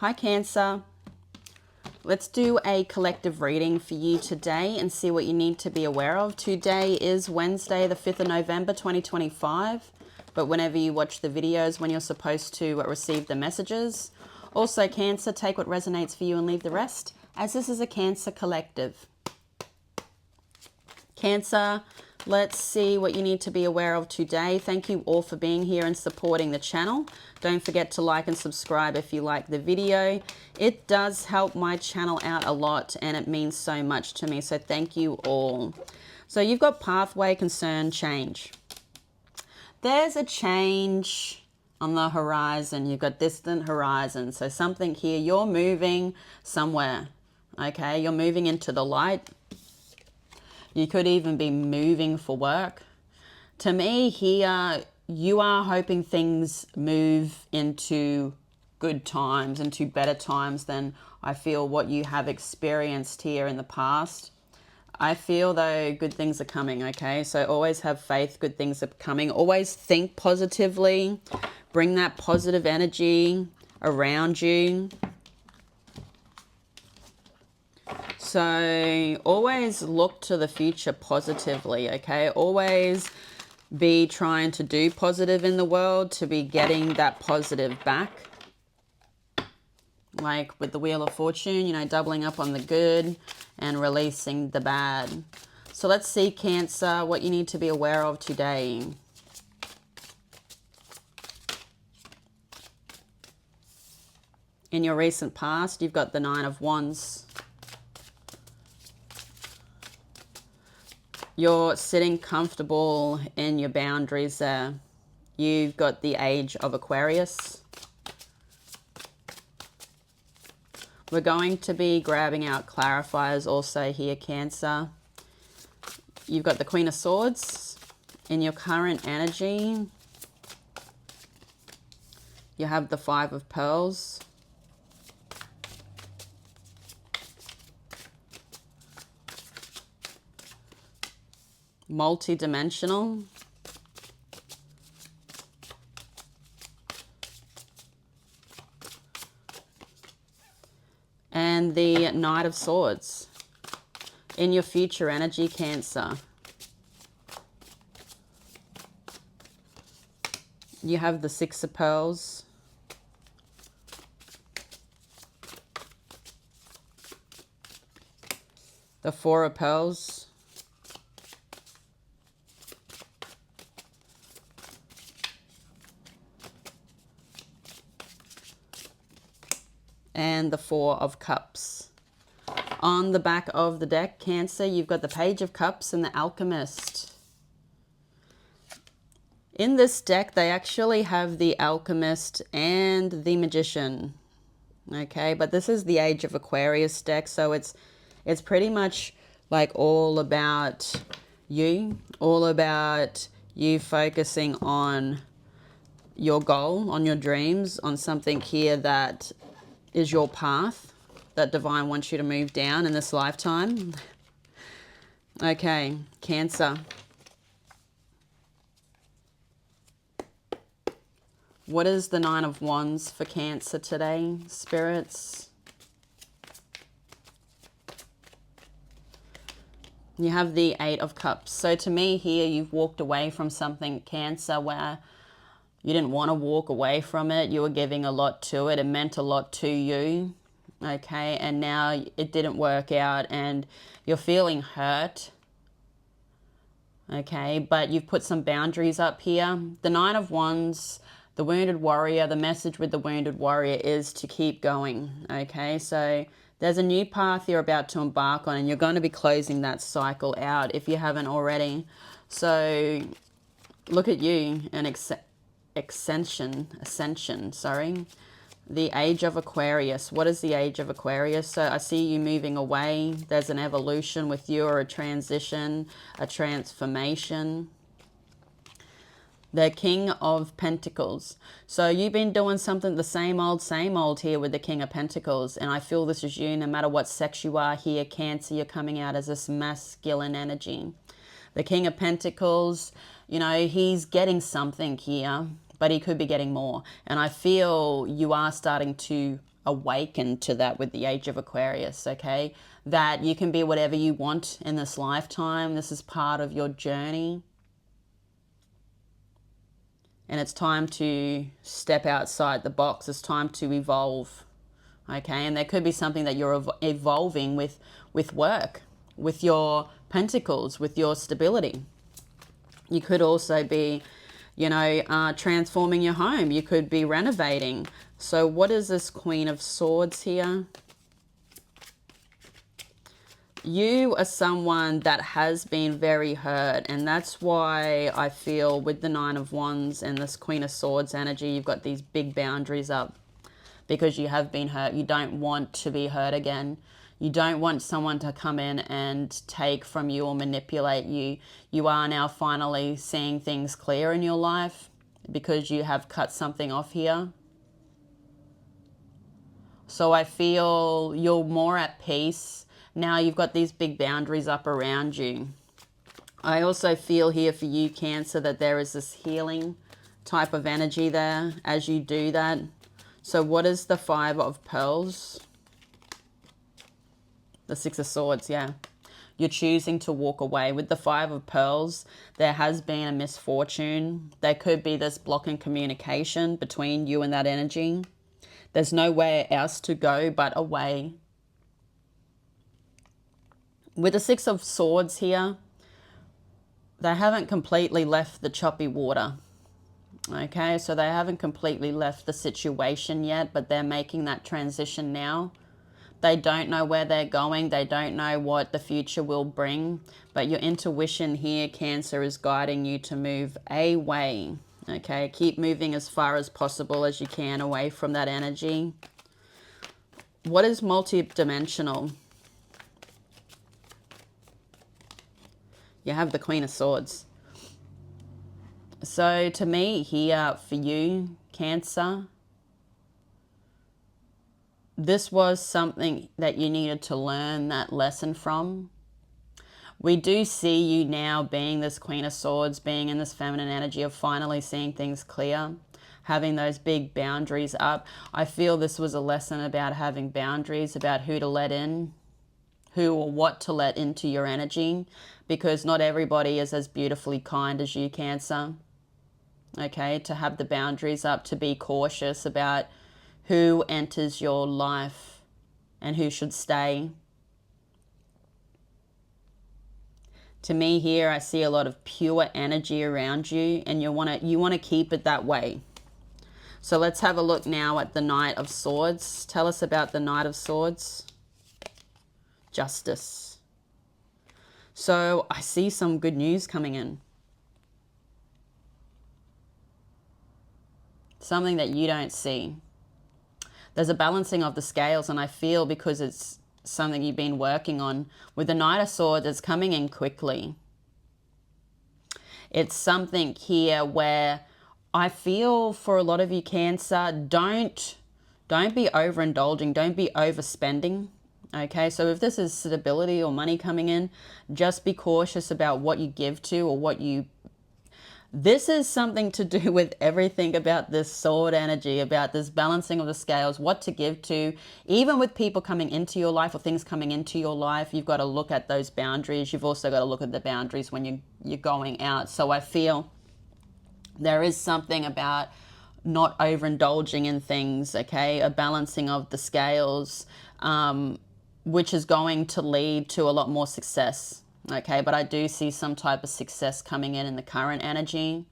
Hi Cancer. Let's do a collective reading for you today and see what you need to be aware of. Today is Wednesday, the 5th of November, 2025. But whenever you watch the videos, when you're supposed to receive the messages. Also, Cancer, take what resonates for you and leave the rest, as this is a Cancer collective. Cancer, let's see what you need to be aware of today. Thank you all for being here and supporting the channel. Don't forget to like and subscribe if you like the video. It does help my channel out a lot and it means so much to me. So thank you all. So you've got pathway, concern, change. There's a change on the horizon. You've got distant horizon. So something here, you're moving somewhere. Okay, you're moving into the light. You could even be moving for work. To me here, you are hoping things move into good times, into better times than I feel what you have experienced here in the past. I feel though good things are coming, okay? So always have faith, good things are coming. Always think positively. Bring that positive energy around you. So always look to the future positively, okay? Always be trying to do positive in the world to be getting that positive back. Like with the Wheel of Fortune, you know, doubling up on the good and releasing the bad. So let's see, Cancer, what you need to be aware of today. In your recent past, you've got the Nine of Wands. You're sitting comfortable in your boundaries there. You've got the Age of Aquarius. We're going to be grabbing out clarifiers also here, Cancer. You've got the Queen of Swords. In your current energy, you have the Five of Pearls. Multi-dimensional. And the Knight of Swords. In your future energy, Cancer, you have the Six of Pearls. The Four of Pearls. And the Four of Cups. On the back of the deck, Cancer, you've got the Page of Cups and the Alchemist. In this deck, they actually have the Alchemist and the Magician. Okay, but this is the Age of Aquarius deck, so it's pretty much like all about you, all about you focusing on your goal, on your dreams, on something here that is your path that divine wants you to move down in this lifetime. Okay, Cancer. What is the Nine of Wands for Cancer today, spirits? You have the Eight of Cups. So to me here, you've walked away from something, Cancer, where you didn't want to walk away from it. You were giving a lot to it. It meant a lot to you. Okay, and now it didn't work out and you're feeling hurt. Okay, but you've put some boundaries up here. The Nine of Wands, the Wounded Warrior, the message with the Wounded Warrior is to keep going. Okay, so there's a new path you're about to embark on and you're going to be closing that cycle out if you haven't already. So look at you, an ascension, sorry. The Age of Aquarius. What is the Age of Aquarius? So I see you moving away. There's an evolution with you, or a transition, a transformation. The King of Pentacles. So you've been doing something the same old here with the King of Pentacles. And I feel this is you, no matter what sex you are here, Cancer, you're coming out as this masculine energy. The King of Pentacles, you know, he's getting something here. but he could be getting more. And I feel you are starting to awaken to that with the age of Aquarius, okay? That you can be whatever you want in this lifetime. This is part of your journey. And it's time to step outside the box. It's time to evolve, okay? And there could be something that you're evolving with work, with your pentacles, with your stability. You could also be, you know, transforming your home. You could be renovating. So what is this Queen of Swords here? You are someone that has been very hurt, and that's why I feel with the Nine of Wands and this Queen of Swords energy, you've got these big boundaries up because you have been hurt. You don't want to be hurt again. You don't want someone to come in and take from you or manipulate you. You are now finally seeing things clear in your life because you have cut something off here. So I feel you're more at peace. Now you've got these big boundaries up around you. I also feel here for you, Cancer, that there is this healing type of energy there as you do that. So what is the Five of Pearls? The Six of Swords, yeah. You're choosing to walk away. With the Five of Pearls, there has been a misfortune. There could be this block in communication between you and that energy. There's nowhere else to go but away. With the Six of Swords here, they haven't completely left the choppy water. Okay, so they haven't completely left the situation yet, but they're making that transition now. They don't know where they're going. They don't know what the future will bring. But your intuition here, Cancer, is guiding you to move away. Okay, keep moving as far as possible as you can away from that energy. What is multidimensional? You have the Queen of Swords. So to me here for you, Cancer, this was something that you needed to learn that lesson from. We do see you now being this Queen of Swords, being in this feminine energy of finally seeing things clear, having those big boundaries up. I feel this was a lesson about having boundaries, about who to let in, who or what to let into your energy, because not everybody is as beautifully kind as you, Cancer. Okay, to have the boundaries up, to be cautious about who enters your life and who should stay. To me here, I see a lot of pure energy around you, and you want to keep it that way. So let's have a look now at the Knight of Swords. Tell us about the Knight of Swords. Justice. So I see some good news coming in. Something that you don't see. There's a balancing of the scales, and I feel because it's something you've been working on, with the Knight of Swords, it's coming in quickly. It's something here where I feel for a lot of you, Cancer, don't be overindulging, don't be overspending. Okay, so if this is stability or money coming in, just be cautious about what you give to or what you... This is something to do with everything about this sword energy, about this balancing of the scales, what to give to. Even with people coming into your life or things coming into your life, you've got to look at those boundaries. You've also got to look at the boundaries when you're going out. So I feel there is something about not overindulging in things, okay? A balancing of the scales, which is going to lead to a lot more success. Okay, but I do see some type of success coming in the current energy.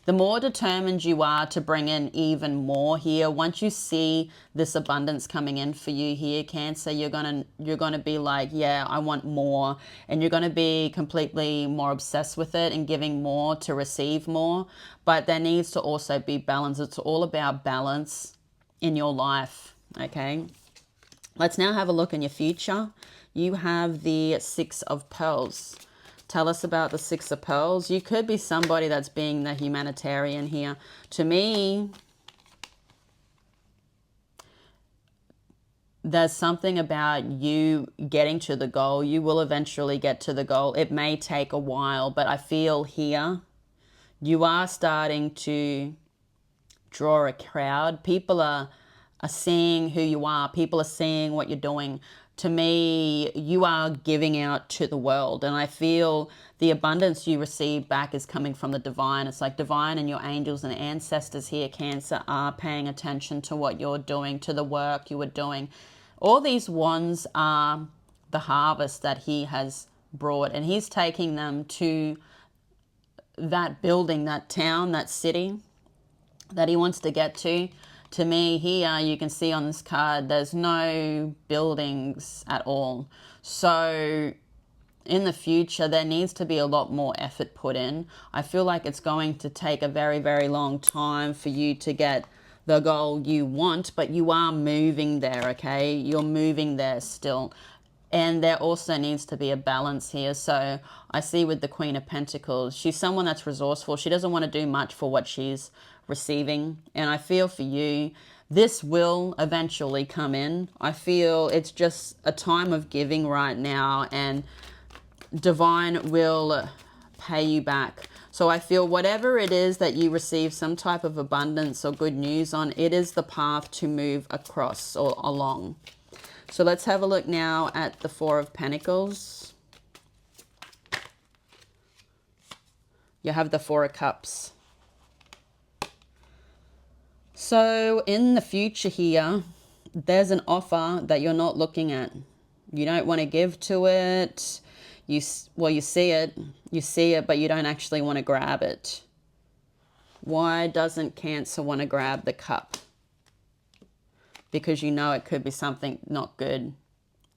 The more determined you are to bring in even more here, once you see this abundance coming in for you here, Cancer, you're gonna be like, yeah, I want more, and you're gonna be completely more obsessed with it and giving more to receive more. But there needs to also be balance. It's all about balance in your life. Okay, let's now have a look in your future. You have the Six of Pearls. Tell us about the Six of Pearls. You could be somebody that's being the humanitarian here. To me, there's something about you getting to the goal. You will eventually get to the goal. It may take a while, but I feel here you are starting to draw a crowd. People are seeing who you are. People are seeing what you're doing. To me, you are giving out to the world. And I feel the abundance you receive back is coming from the divine. It's like divine and your angels and ancestors here, Cancer, are paying attention to what you're doing, to the work you are doing. All these wands are the harvest that he has brought. And he's taking them to that building, that town, that city that he wants to get to. To me here, you can see on this card, there's no buildings at all. So in the future, there needs to be a lot more effort put in. I feel like it's going to take a very, very long time for you to get the goal you want, but you are moving there, okay? You're moving there still. And there also needs to be a balance here. So I see with the Queen of Pentacles, she's someone that's resourceful. She doesn't want to do much for what she's receiving. And I feel for you, this will eventually come in. I feel it's just a time of giving right now, and divine will pay you back. So I feel whatever it is that you receive some type of abundance or good news on, it is the path to move across or along. So let's have a look now at the Four of Pentacles. You have the Four of Cups. So in the future here, there's an offer that you're not looking at. You don't want to give to it. You see it, but you don't actually want to grab it. Why doesn't Cancer want to grab the cup? Because you know it could be something not good.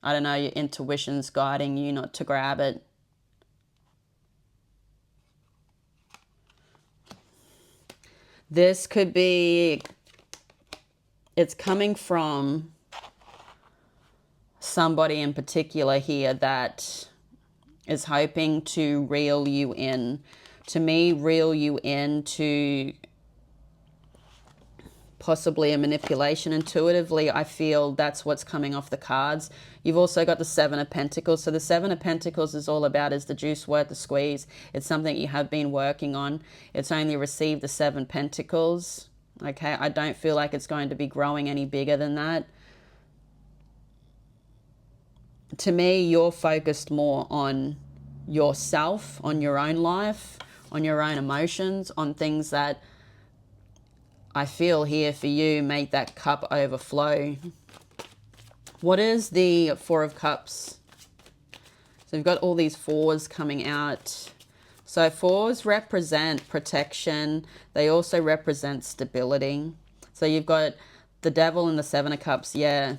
I don't know, your intuition's guiding you not to grab it. This could be, it's coming from somebody in particular here that is hoping to reel you in. To me, reel you into possibly a manipulation. Intuitively, I feel that's what's coming off the cards. You've also got the Seven of Pentacles. So the Seven of Pentacles is all about, is the juice worth the squeeze? It's something you have been working on. It's only received the Seven Pentacles. Okay, I don't feel like it's going to be growing any bigger than that. To me, you're focused more on yourself, on your own life, on your own emotions, on things that I feel here for you make that cup overflow. What is the Four of Cups? So we've got all these fours coming out. So fours represent protection. They also represent stability. So you've got the Devil and the Seven of Cups. Yeah,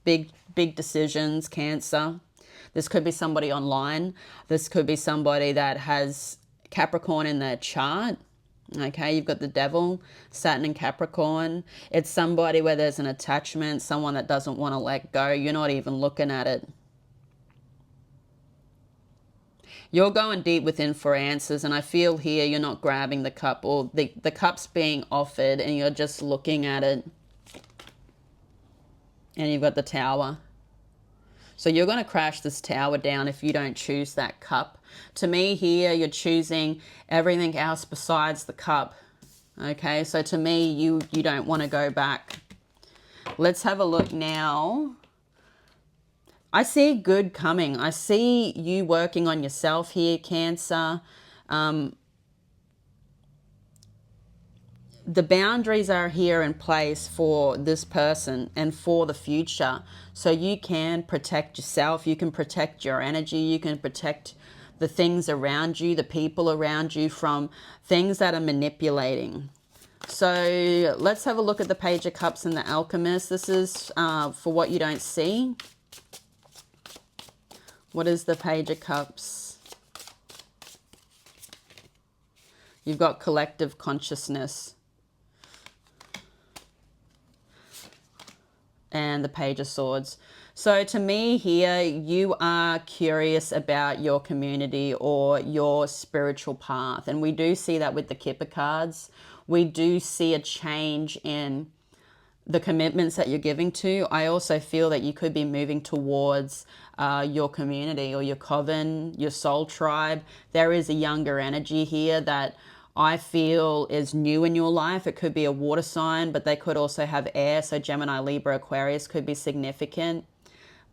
big decisions, Cancer. This could be somebody online. This could be somebody that has Capricorn in their chart. Okay, you've got the Devil, Saturn and Capricorn. It's somebody where there's an attachment, someone that doesn't want to let go. You're not even looking at it. You're going deep within for answers, and I feel here you're not grabbing the cup, or the cup's being offered and you're just looking at it. And you've got the Tower. So you're going to crash this tower down if you don't choose that cup. To me here, you're choosing everything else besides the cup. Okay, so to me, you don't want to go back. Let's have a look now. I see good coming. I see you working on yourself here, Cancer. The boundaries are here in place for this person and for the future. So you can protect yourself. You can protect your energy. You can protect the things around you, the people around you, from things that are manipulating. So let's have a look at the Page of Cups and the Alchemist. This is for what you don't see. What is the Page of Cups? You've got collective consciousness. And the Page of Swords. So to me here, you are curious about your community or your spiritual path. And we do see that with the Kipper cards. We do see a change in the commitments that you're giving to. I also feel that you could be moving towards your community or your coven, your soul tribe. There is a younger energy here that I feel is new in your life. It could be a water sign, but they could also have air. So Gemini, Libra, Aquarius could be significant.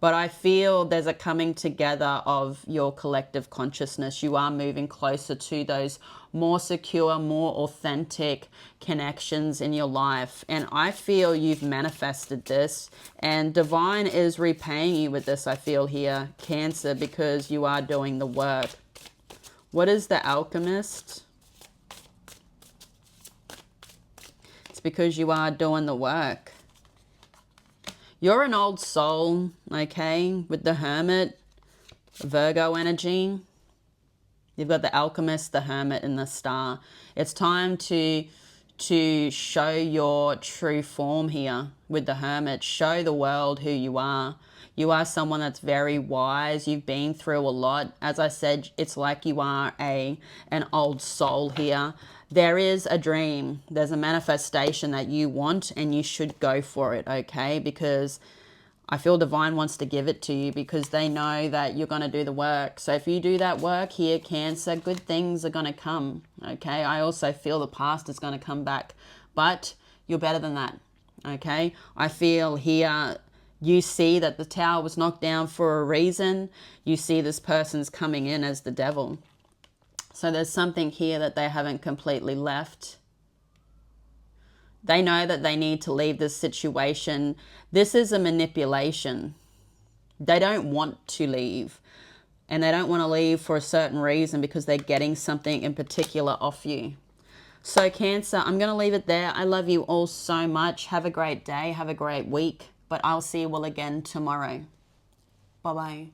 But I feel there's a coming together of your collective consciousness. You are moving closer to those more secure, more authentic connections in your life. And I feel you've manifested this. And divine is repaying you with this, I feel here, Cancer, because you are doing the work. What is the Alchemist? It's because you are doing the work. You're an old soul, okay, with the Hermit, Virgo energy. You've got the Alchemist, the Hermit, and the Star. It's time to show your true form here with the Hermit. Show the world who you are. You are someone that's very wise. You've been through a lot. As I said, it's like you are an old soul here. There is a dream. There's a manifestation that you want, and you should go for it, okay? Because I feel divine wants to give it to you because they know that you're going to do the work. So if you do that work here, Cancer, good things are going to come, okay? I also feel the past is going to come back, but you're better than that, okay? I feel here you see that the tower was knocked down for a reason. You see this person's coming in as the devil. So there's something here that they haven't completely left. They know that they need to leave this situation. This is a manipulation. They don't want to leave. And they don't want to leave for a certain reason because they're getting something in particular off you. So Cancer, I'm going to leave it there. I love you all so much. Have a great day. Have a great week. But I'll see you all again tomorrow. Bye-bye.